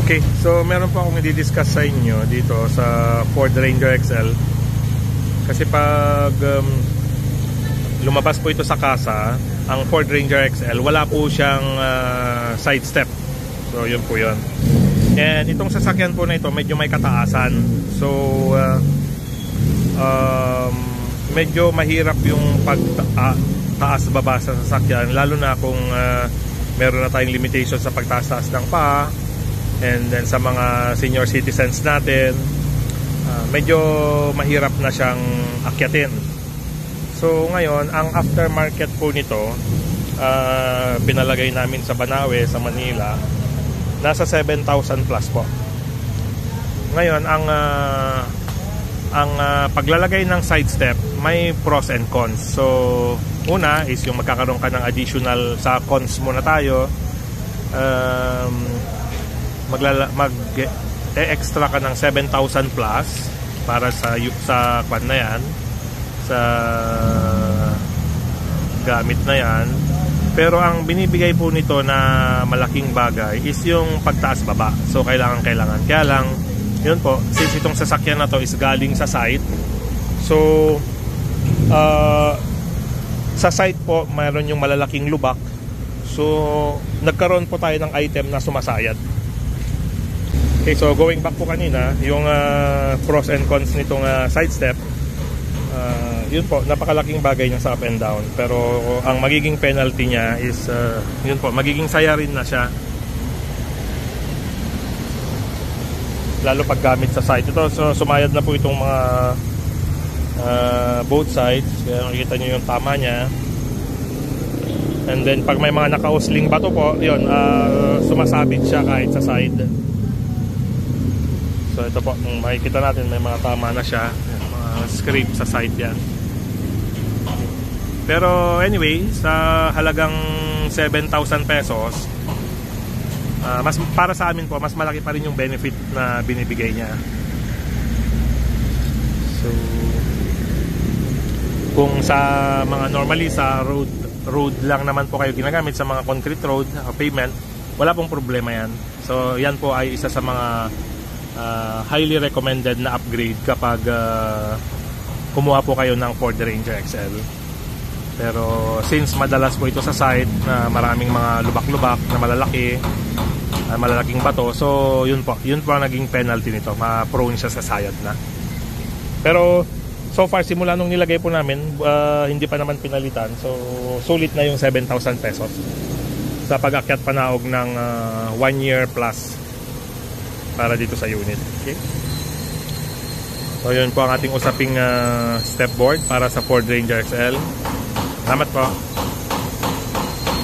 Okay, so meron po akong i-discuss sa inyo dito sa Ford Ranger XL. Kasi pag lumabas po ito sa kasa, ang Ford Ranger XL, wala po siyang side step. So yun po yun. And itong sasakyan po na ito, medyo may kataasan. So medyo mahirap yung pagtaas baba sa sasakyan, lalo na kung meron na tayong limitation sa pagtaas ng paa. And then sa mga senior citizens natin, medyo mahirap na siyang akyatin. So ngayon, ang aftermarket po nito, pinalagay namin sa Banawe, sa Manila, nasa 7,000 plus po. Ngayon, ang paglalagay ng side step, may pros and cons. So una is yung magkakaroon ka ng additional, sa cons muna tayo, mag-extra ka ng 7,000 plus para sa kwan na yan, sa gamit na yan. Pero ang binibigay po nito na malaking bagay is yung pagtaas baba. So kailangan. Kaya lang, yun po, since itong sasakyan na to is galing sa site, so sa site po mayroon yung malalaking lubak. So nagkaroon po tayo ng item na sumasayad. Okay, so going back po kanina, yung pros and cons nitong side step, yun po, napakalaking bagay niya sa up and down. Pero ang magiging penalty niya is, yun po, magiging saya rin na siya, lalo pag gamit sa side. Ito, so sumayad na po itong mga both sides, kaya makikita nyo yung tama niya. And then pag may mga nakausling bato po, yun, sumasabit siya kahit sa side. So ito po, makikita natin may mga tama na siya, mga scrape sa side yan. Pero anyway, sa halagang 7,000 pesos, mas para sa amin po, mas malaki pa rin yung benefit na binibigay niya. So kung sa mga normally sa road lang naman po kayo ginagamit, sa mga concrete road, pavement, wala pong problema yan. So yan po ay isa sa mga highly recommended na upgrade kapag kumuha po kayo ng Ford Ranger XL. Pero since madalas po ito sa site na maraming mga lubak-lubak na malalaki, malalaking bato, so yun po ang naging penalty nito, ma-prone siya sa sayad na. Pero so far, simula nung nilagay po namin, hindi pa naman pinalitan. So sulit na yung 7,000 pesos sa pag-akyat panaog ng 1 year plus para dito sa unit. Okay? So yun po ang ating usaping step board para sa Ford Ranger XL. Salamat po.